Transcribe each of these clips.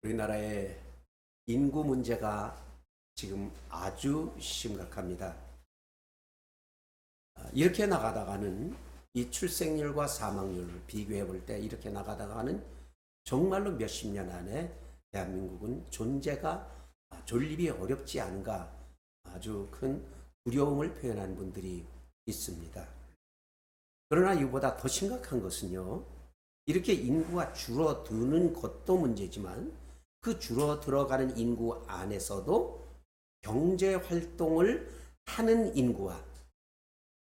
우리나라의 인구 문제가 지금 아주 심각합니다. 이렇게 나가다가는 이 출생률과 사망률을 비교해 볼 때 이렇게 나가다가는 정말로 몇십 년 안에 대한민국은 존재가 존립이 어렵지 않은가, 아주 큰 두려움을 표현하는 분들이 있습니다. 그러나 이보다 더 심각한 것은요, 이렇게 인구가 줄어드는 것도 문제지만 그 줄어들어가는 인구 안에서도 경제 활동을 하는 인구와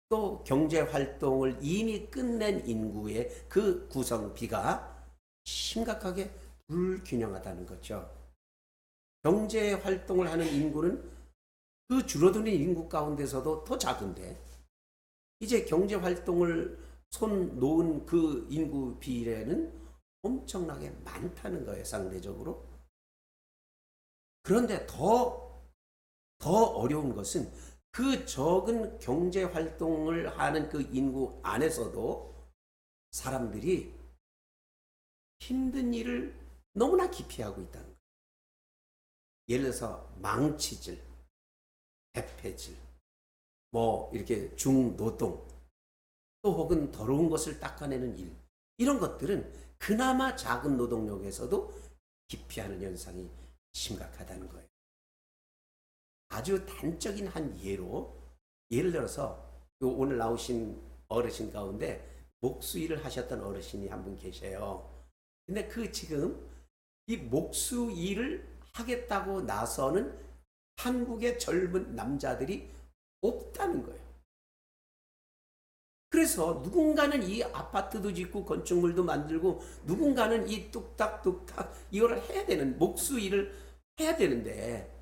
또 경제 활동을 이미 끝낸 인구의 그 구성비가 심각하게 불균형하다는 거죠. 경제 활동을 하는 인구는 그 줄어드는 인구 가운데서도 더 작은데, 이제 경제 활동을 손 놓은 그 인구 비례는 엄청나게 많다는 거예요, 상대적으로. 그런데 더 어려운 것은 그 적은 경제 활동을 하는 그 인구 안에서도 사람들이 힘든 일을 너무나 기피하고 있다는 거예요. 예를 들어서 망치질, 대패질, 뭐 이렇게 중노동, 또 혹은 더러운 것을 닦아내는 일, 이런 것들은 그나마 작은 노동력에서도 기피하는 현상이 심각하다는 거예요. 아주 단적인 한 예로, 예를 들어서 오늘 나오신 어르신 가운데 목수일을 하셨던 어르신이 한 분 계세요. 근데 그 지금 이 목수일을 하겠다고 나서는 한국의 젊은 남자들이 없다는 거예요. 그래서 누군가는 이 아파트도 짓고 건축물도 만들고 누군가는 이 뚝딱뚝딱 이거를 해야 되는, 목수일을 해야 되는데,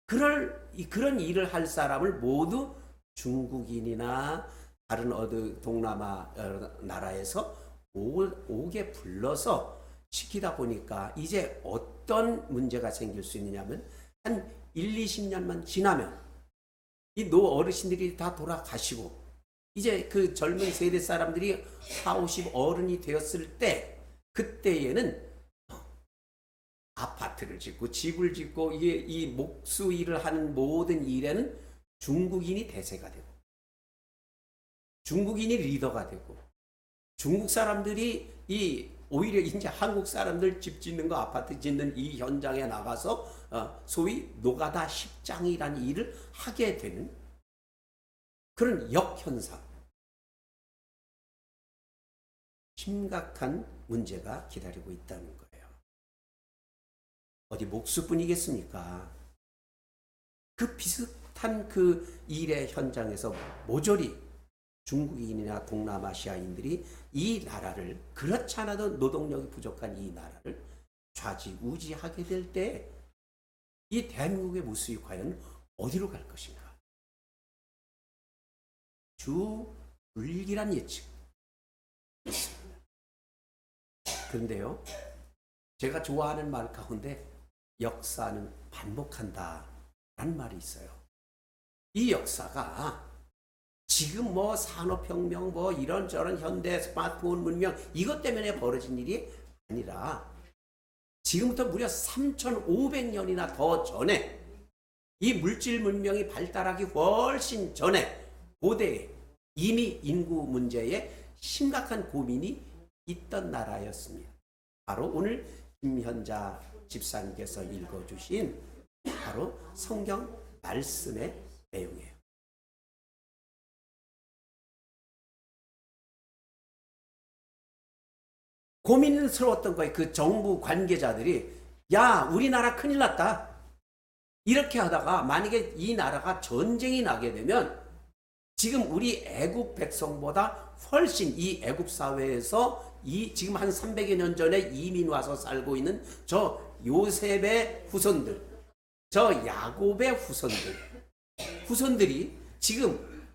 그런 일을 할 사람을 모두 중국인이나 다른 어느 동남아 나라에서 오게 불러서 시키다 보니까 이제 어떤 문제가 생길 수 있느냐면, 한 1, 20년만 지나면 이 노 어르신들이 다 돌아가시고 이제 그 젊은 세대 사람들이 40, 50 어른이 되었을 때, 그때에는 아파트를 짓고 집을 짓고 이게 이 목수 일을 하는 모든 일에는 중국인이 대세가 되고 중국인이 리더가 되고, 중국 사람들이 이 오히려 이제 한국 사람들 집 짓는 거, 아파트 짓는 이 현장에 나가서 소위 노가다 십장이라는 일을 하게 되는 그런 역현상, 심각한 문제가 기다리고 있다는 거예요. 어디 목수뿐이겠습니까? 그 비슷한 그 일의 현장에서 모조리 중국인이나 동남아시아인들이 이 나라를, 그렇지 않아도 노동력이 부족한 이 나라를 좌지우지하게 될 때 이 대한민국의 모습이 과연 어디로 갈 것인가? 주 불길한 예측 있습니다. 그런데요, 제가 좋아하는 말 가운데 역사는 반복한다 라는 말이 있어요. 이 역사가 지금 뭐 산업혁명, 뭐 이런저런 현대 스마트폰 문명, 이것 때문에 벌어진 일이 아니라 지금부터 무려 3,500년이나 더 전에, 이 물질 문명이 발달하기 훨씬 전에 고대에 이미 인구 문제에 심각한 고민이 있던 나라였습니다. 바로 오늘 김현자 집사님께서 읽어주신 바로 성경 말씀의 내용이에요. 고민스러웠던 거예요. 그 정부 관계자들이, 야, 우리나라 큰일 났다. 이렇게 하다가 만약에 이 나라가 전쟁이 나게 되면 지금 우리 애국 백성보다 훨씬 이 애국 사회에서 이 지금 한 300여 년 전에 이민 와서 살고 있는 저 요셉의 후손들, 저 야곱의 후손들이 지금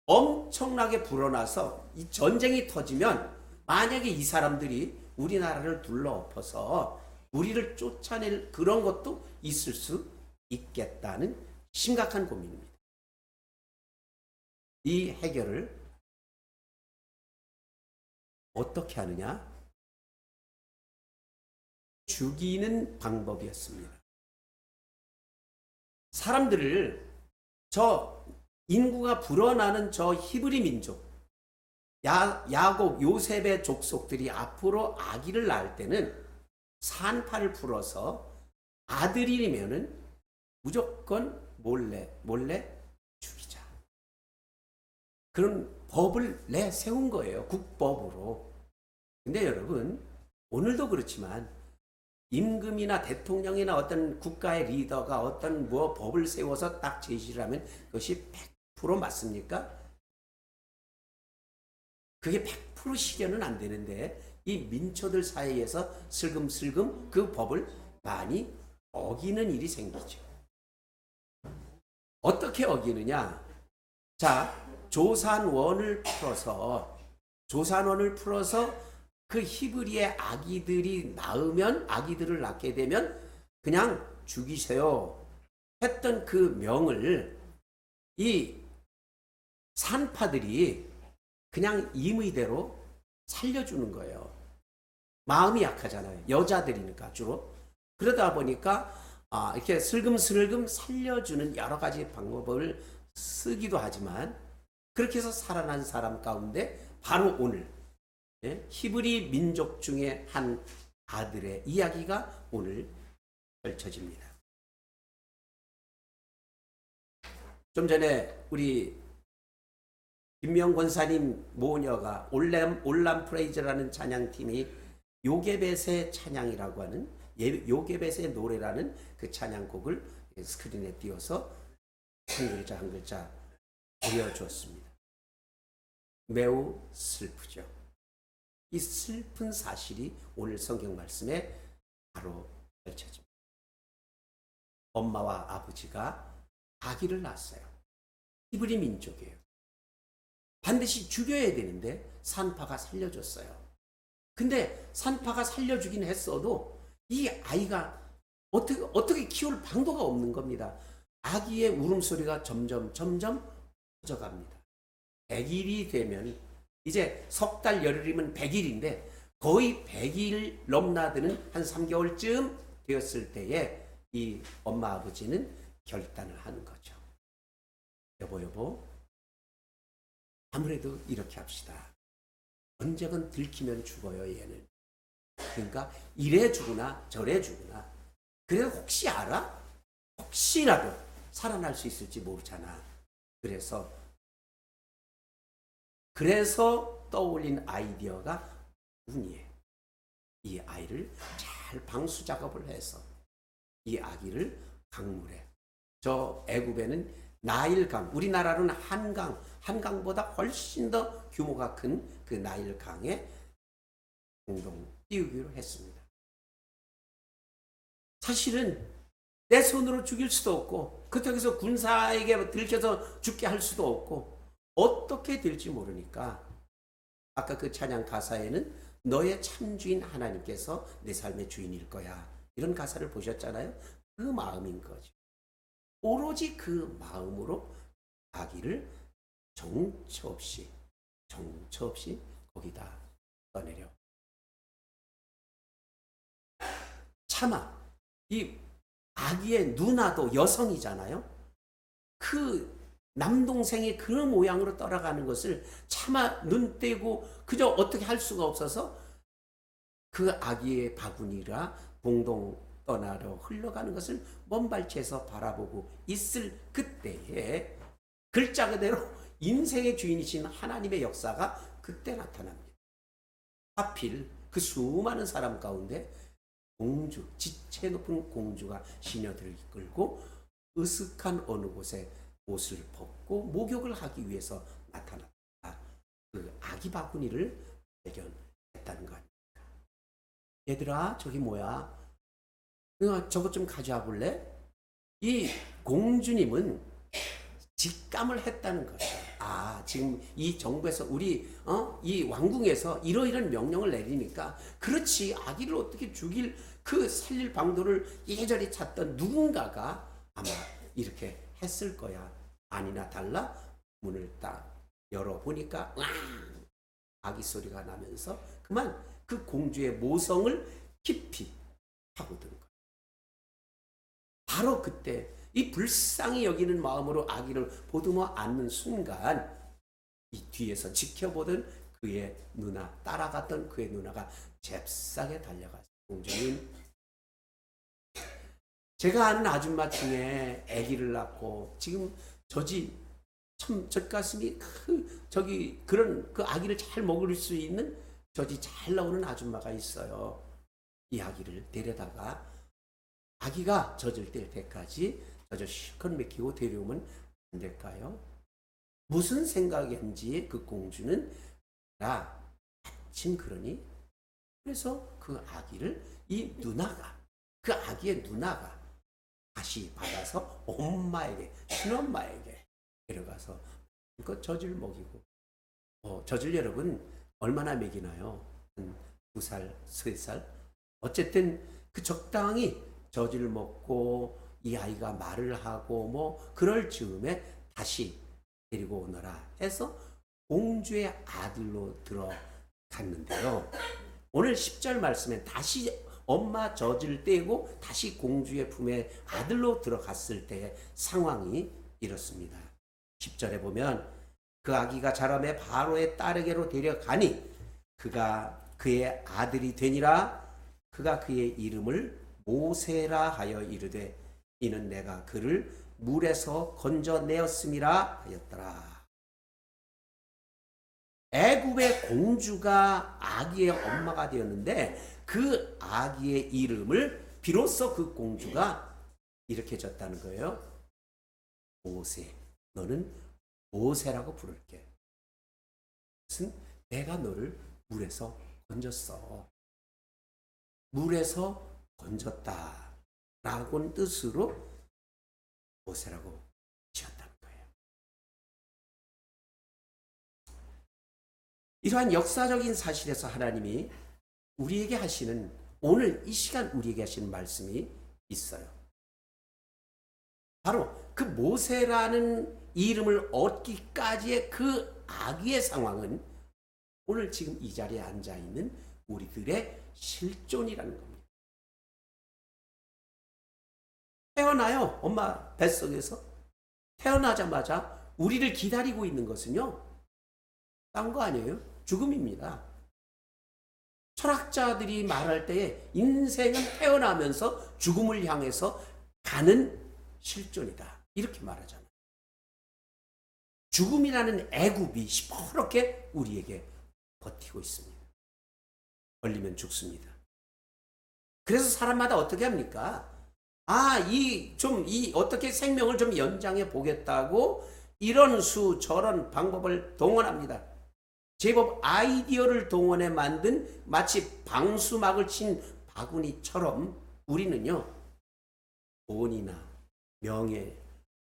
엄청나게 불어나서 이 전쟁이 터지면, 만약에 이 사람들이 우리나라를 둘러엎어서 우리를 쫓아낼 그런 것도 있을 수 있겠다는 심각한 고민입니다. 이 해결을 어떻게 하느냐? 죽이는 방법이었습니다. 사람들을 저 인구가 불어나는 저 히브리 민족, 야곱, 요셉의 족속들이 앞으로 아기를 낳을 때는 산파를 풀어서 아들이면은 무조건 몰래 죽이자. 그런 법을 내세운 거예요. 국법으로. 근데 여러분, 오늘도 그렇지만 임금이나 대통령이나 어떤 국가의 리더가 어떤 법을 세워서 딱 제시를 하면 그것이 100% 맞습니까? 그게 100% 실현은 안 되는데 이 민초들 사이에서 슬금슬금 그 법을 많이 어기는 일이 생기죠. 어떻게 어기느냐? 자, 조산원을 풀어서 그 히브리의 아기들을 낳게 되면 그냥 죽이세요 했던 그 명을 이 산파들이 그냥 임의대로 살려주는 거예요. 마음이 약하잖아요. 여자들이니까 주로. 그러다 보니까 이렇게 슬금슬금 살려주는 여러 가지 방법을 쓰기도 하지만 그렇게 해서 살아난 사람 가운데 바로 오늘 히브리 민족 중에 한 아들의 이야기가 오늘 펼쳐집니다. 좀 전에 우리 김명 권사님 모녀가 올람 프레이즈라는 찬양팀이 요게벳의 찬양이라고 하는 요게벳의 노래라는 그 찬양곡을 스크린에 띄워서 한 글자 보여주었습니다. 매우 슬프죠. 이 슬픈 사실이 오늘 성경 말씀에 바로 펼쳐집니다. 엄마와 아버지가 아기를 낳았어요. 히브리 민족이에요. 반드시 죽여야 되는데 산파가 살려줬어요. 근데 산파가 살려주긴 했어도 이 아이가 어떻게 키울 방도가 없는 겁니다. 아기의 울음소리가 점점 커져갑니다. 100일이 되면 이제 석 달 열흘이면 100일인데 거의 100일 넘나드는 한 3개월쯤 되었을 때에 이 엄마 아버지는 결단을 하는 거죠. 여보 아무래도 이렇게 합시다. 언젠간 들키면 죽어요 얘는. 그러니까 이래 죽으나 저래 죽으나 그래도 혹시 알아? 혹시라도 살아날 수 있을지 모르잖아. 그래서 떠올린 아이디어가 운이에요. 이 아이를 잘 방수 작업을 해서 이 아기를 강물에, 저 애굽에는 나일강, 우리나라로는 한강보다 훨씬 더 규모가 큰 그 나일강에 공동 띄우기로 했습니다. 사실은 내 손으로 죽일 수도 없고 그쪽에서 군사에게 들켜서 죽게 할 수도 없고 어떻게 될지 모르니까 아까 그 찬양 가사에는 너의 참주인 하나님께서 내 삶의 주인일 거야 이런 가사를 보셨잖아요. 그 마음인 거죠. 오로지 그 마음으로 아기를 정처 없이 거기다 떠내려. 차마 이 아기의 누나도 여성이잖아요. 그 남동생이 그 모양으로 떠나가는 것을 차마 눈 떼고 그저 어떻게 할 수가 없어서 그 아기의 바구니라 동동 떠나려 흘러가는 것을 먼발치에서 바라보고 있을 그때에 글자 그대로 인생의 주인이신 하나님의 역사가 그때 나타납니다. 하필 그 수많은 사람 가운데 공주, 지체 높은 공주가 시녀들을 이끌고 으슥한 어느 곳에 옷을 벗고 목욕을 하기 위해서 나타났다. 그 아기 바구니를 발견했다는 거 아닙니까? 얘들아 저기 뭐야? 저것 좀 가져와 볼래? 이 공주님은 직감을 했다는 거죠. 지금 이 정부에서 이 왕궁에서 이러이러한 명령을 내리니까 그렇지 아기를 어떻게 살릴 방도를 이리저리 찾던 누군가가 아마 이렇게 했을 거야. 아니나 달라 문을 딱 열어보니까 아기 소리가 나면서 그만 그 공주의 모성을 깊이 파고든 거예요. 바로 그때 이 불쌍히 여기는 마음으로 아기를 보듬어 안는 순간 이 뒤에서 지켜보던 그의 누나, 따라갔던 그의 누나가 잽싸게 달려가서 공주님, 제가 아는 아줌마 중에 아기를 낳고 지금 저지 참 젖가슴이 저기 그런 그 아기를 잘 먹을 수 있는 저지 잘 나오는 아줌마가 있어요. 이 아기를 데려다가 아기가 젖을 뗄 때까지 젖을 실컷 먹히고 데려오면 안 될까요? 무슨 생각인지 그 공주는 마침 그러니 그래서 그 아기를 이 누나가 그 아기의 누나가 다시 받아서 엄마에게 친엄마에게 데려가서 그 젖을 먹이고 젖을 여러분 얼마나 먹이나요? 한 2살, 3살? 어쨌든 그 적당히 젖을 먹고 이 아이가 말을 하고 뭐 그럴 즈음에 다시 데리고 오너라 해서 공주의 아들로 들어갔는데요. 오늘 10절 말씀에 다시 엄마 젖을 떼고 다시 공주의 품에 아들로 들어갔을 때의 상황이 이렇습니다. 10절에 보면 그 아기가 자라매 바로의 딸에게로 데려가니 그가 그의 아들이 되니라. 그가 그의 이름을 모세라 하여 이르되 이는 내가 그를 물에서 건져내었음이라 하였더라. 애굽의 공주가 아기의 엄마가 되었는데 그 아기의 이름을 비로소 그 공주가 이렇게 졌다는 거예요. 모세, 너는 모세라고 부를게. 무슨 내가 너를 물에서 건졌어. 물에서 건졌다 라고는 뜻으로 모세라고 지었다는 거예요. 이러한 역사적인 사실에서 하나님이 우리에게 하시는 오늘 이 시간 우리에게 하시는 말씀이 있어요. 바로 그 모세라는 이름을 얻기까지의 그 아기의 상황은 오늘 지금 이 자리에 앉아있는 우리들의 실존이라는 겁니다. 태어나요. 엄마 뱃속에서 태어나자마자 우리를 기다리고 있는 것은요, 딴 거 아니에요. 죽음입니다. 철학자들이 말할 때에 인생은 태어나면서 죽음을 향해서 가는 실존이다 이렇게 말하잖아요. 죽음이라는 애굽이 시퍼렇게 우리에게 버티고 있습니다. 걸리면 죽습니다. 그래서 사람마다 어떻게 합니까? 어떻게 생명을 좀 연장해 보겠다고 이런 수 저런 방법을 동원합니다. 제법 아이디어를 동원해 만든 마치 방수막을 친 바구니처럼 우리는요, 돈이나 명예,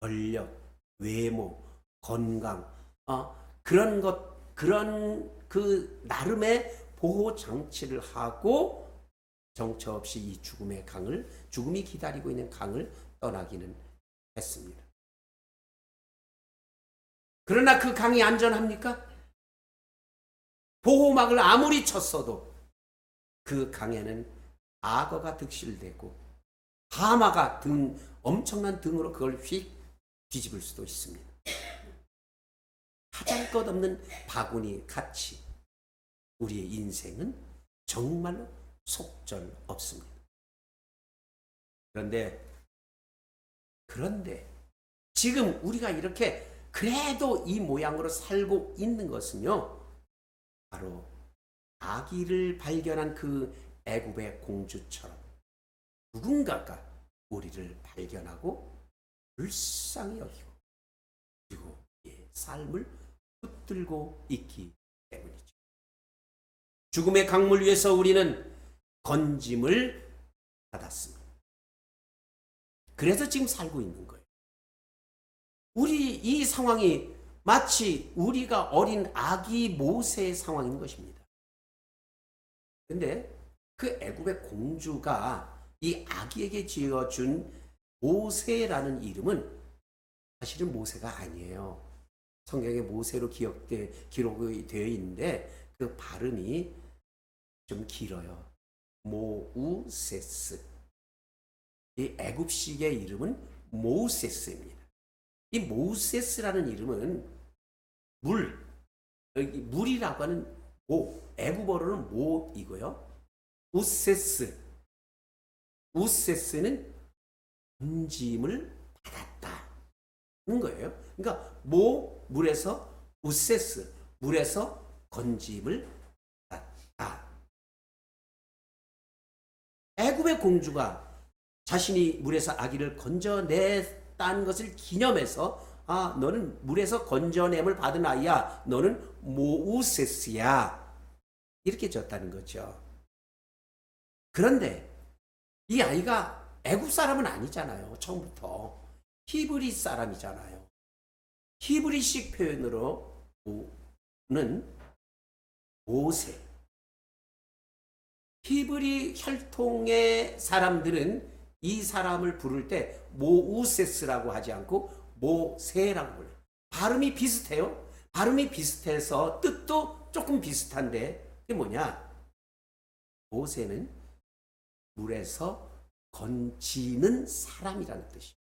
권력, 외모, 건강, 그런 그 나름의 보호 장치를 하고 정처 없이 이 죽음이 기다리고 있는 강을 떠나기는 했습니다. 그러나 그 강이 안전합니까? 보호막을 아무리 쳤어도 그 강에는 악어가 득실되고 하마가 엄청난 등으로 그걸 휙 뒤집을 수도 있습니다. 하잘것없는 바구니 같이 우리의 인생은 정말로 속절없습니다. 그런데 지금 우리가 이렇게 그래도 이 모양으로 살고 있는 것은요, 바로 아기를 발견한 그 애굽의 공주처럼 누군가가 우리를 발견하고 불쌍히 여기고 그리고 삶을 붙들고 있기 때문이죠. 죽음의 강물 위에서 우리는 건짐을 받았습니다. 그래서 지금 살고 있는 거예요. 이 상황이 마치 우리가 어린 아기 모세의 상황인 것입니다. 그런데 그 애굽의 공주가 이 아기에게 지어준 모세라는 이름은 사실은 모세가 아니에요. 성경에 모세로 기록이 되어 있는데 그 발음이 좀 길어요. 모우 모세스. 이 애굽식의 이름은 모세스입니다. 이 모세스라는 이름은 물이라고 하는 애굽어로는 모이고요. 우세스는 건짐을 받았다는 거예요. 그러니까 물에서 우세스, 물에서 건짐을 받았다. 애굽의 공주가 자신이 물에서 아기를 건져냈다는 것을 기념해서 너는 물에서 건져냄을 받은 아이야. 너는 모우세스야. 이렇게 졌다는 거죠. 그런데 이 아이가 애굽 사람은 아니잖아요. 처음부터. 히브리 사람이잖아요. 히브리식 표현으로는 모세. 히브리 혈통의 사람들은 이 사람을 부를 때 모우세스라고 하지 않고 모세라고 불러요. 발음이 비슷해요. 발음이 비슷해서 뜻도 조금 비슷한데 그게 뭐냐? 모세는 물에서 건지는 사람이라는 뜻이에요.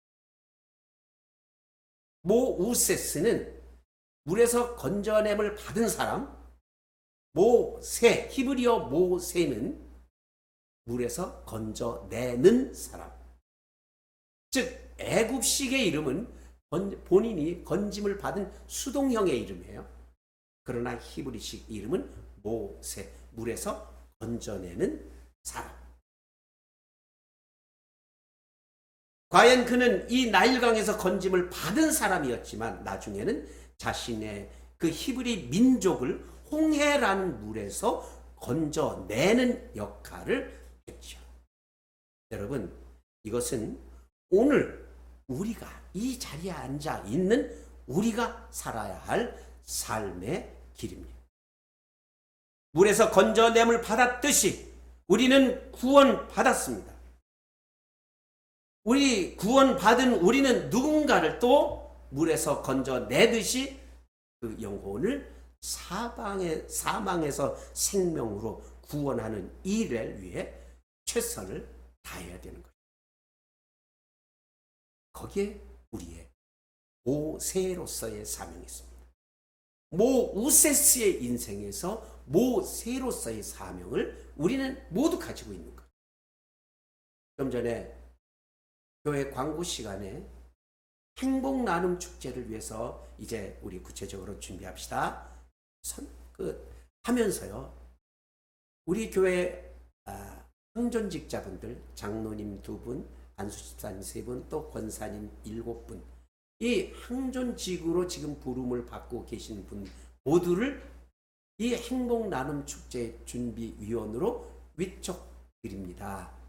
모우세스는 물에서 건져냄을 받은 사람, 모세, 히브리어 모세는 물에서 건져내는 사람. 즉 애굽식의 이름은 본인이 건짐을 받은 수동형의 이름이에요. 그러나 히브리식 이름은 모세, 물에서 건져내는 사람. 과연 그는 이 나일강에서 건짐을 받은 사람이었지만 나중에는 자신의 그 히브리 민족을 홍해라는 물에서 건져내는 역할을 했죠. 여러분, 이것은 오늘 우리가 이 자리에 앉아 있는 우리가 살아야 할 삶의 길입니다. 물에서 건져냄을 받았듯이 우리는 구원받았습니다. 구원받은 우리는 누군가를 또 물에서 건져내듯이 그 영혼을 사망에서 생명으로 구원하는 일을 위해 최선을 다해야 되는 거예요. 거기에 우리의 모세로서의 사명이 있습니다. 모우세스의 인생에서 모세로서의 사명을 우리는 모두 가지고 있는 거예요. 좀 전에 교회 광고 시간에 행복 나눔 축제를 위해서 이제 우리 구체적으로 준비합시다. 하면서요. 우리 교회 항존직자분들, 장로님 2분, 안수집사님 3분, 또 권사님 7분, 이 항존직으로 지금 부름을 받고 계신 분 모두를 이 행복 나눔 축제 준비위원으로 위촉드립니다.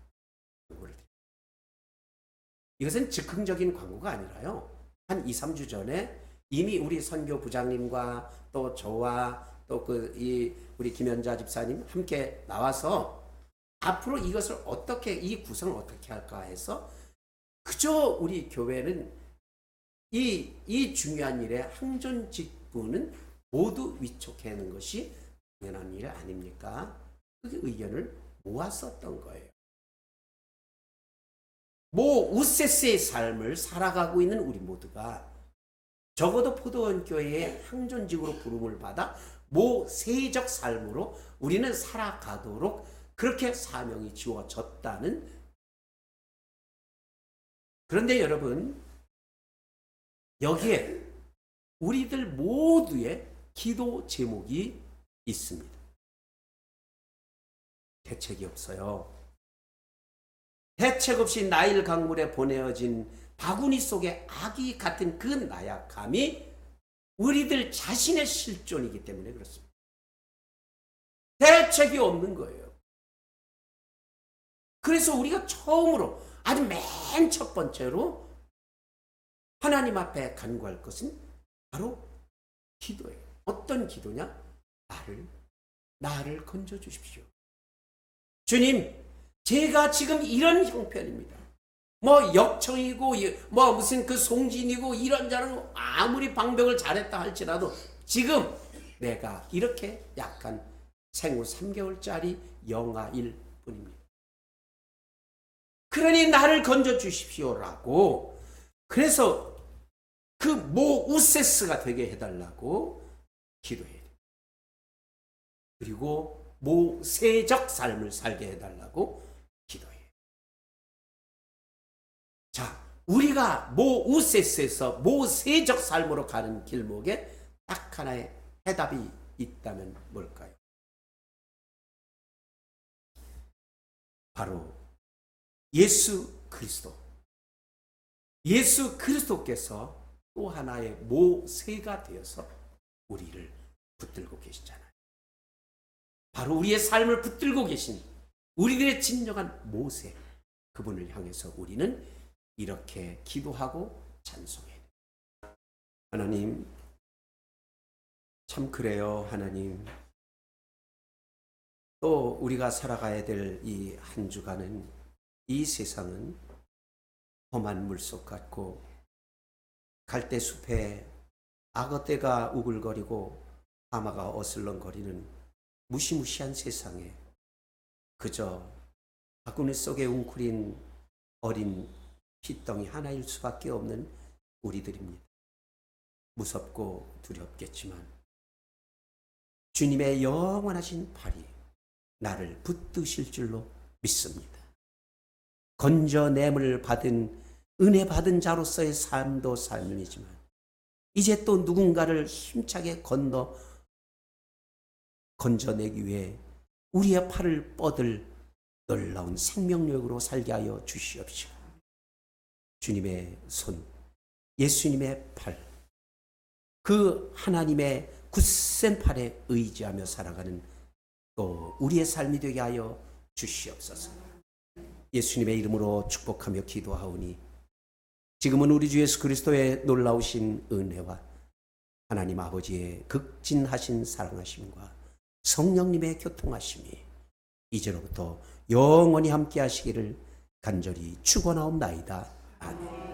이것은 즉흥적인 광고가 아니라요. 한 2-3주 전에 이미 우리 선교 부장님과 또 저와 또 우리 김연자 집사님 함께 나와서 앞으로 이것을 이 구성을 어떻게 할까 해서 그저 우리 교회는 이 중요한 일에 항존 직분은 모두 위촉하는 것이 당연한 일 아닙니까? 그 의견을 모았었던 거예요. 모우세스의 삶을 살아가고 있는 우리 모두가 적어도 포도원 교회의 항존직으로 부름을 받아 모세적 삶으로 우리는 살아가도록 그렇게 사명이 지워졌다는. 그런데 여러분, 여기에 우리들 모두의 기도 제목이 있습니다. 대책이 없어요. 대책 없이 나일 강물에 보내어진 바구니 속의 아기 같은 그 나약함이 우리들 자신의 실존이기 때문에 그렇습니다. 대책이 없는 거예요. 그래서 우리가 처음으로 아주 맨 첫 번째로 하나님 앞에 간구할 것은 바로 기도예요. 어떤 기도냐? 나를 건져 주십시오. 주님, 제가 지금 이런 형편입니다. 역청이고 무슨 그 송진이고 이런저런 아무리 방벽을 잘했다 할지라도 지금 내가 이렇게 약한 생후 3개월짜리 영아일 뿐입니다. 그러니 나를 건져 주십시오라고. 그래서 그 모우세스가 되게 해달라고 기도해야 돼요. 그리고 모세적 삶을 살게 해달라고 기도해요. 자, 우리가 모우세스에서 모세적 삶으로 가는 길목에 딱 하나의 해답이 있다면 뭘까요? 바로 예수 그리스도. 예수 그리스도께서 또 하나의 모세가 되어서 우리를 붙들고 계시잖아요. 바로 우리의 삶을 붙들고 계신 우리들의 진정한 모세, 그분을 향해서 우리는 이렇게 기도하고 찬송해요. 하나님, 참 그래요. 하나님, 또 우리가 살아가야 될 이 한 주간은, 이 세상은 험한 물속 같고 갈대숲에 악어떼가 우글거리고 하마가 어슬렁거리는 무시무시한 세상에 그저 바구니 속에 웅크린 어린 피덩이 하나일 수밖에 없는 우리들입니다. 무섭고 두렵겠지만 주님의 영원하신 팔이 나를 붙드실 줄로 믿습니다. 건져냄을 받은 은혜 받은 자로서의 삶도 삶이지만 이제 또 누군가를 힘차게 건져내기 위해 우리의 팔을 뻗을 놀라운 생명력으로 살게 하여 주시옵시고, 주님의 손, 예수님의 팔, 그 하나님의 굳센 팔에 의지하며 살아가는 또 우리의 삶이 되게 하여 주시옵소서. 예수님의 이름으로 축복하며 기도하오니 지금은 우리 주 예수 그리스도의 놀라우신 은혜와 하나님 아버지의 극진하신 사랑하심과 성령님의 교통하심이 이제로부터 영원히 함께 하시기를 간절히 축원하옵나이다. 아멘.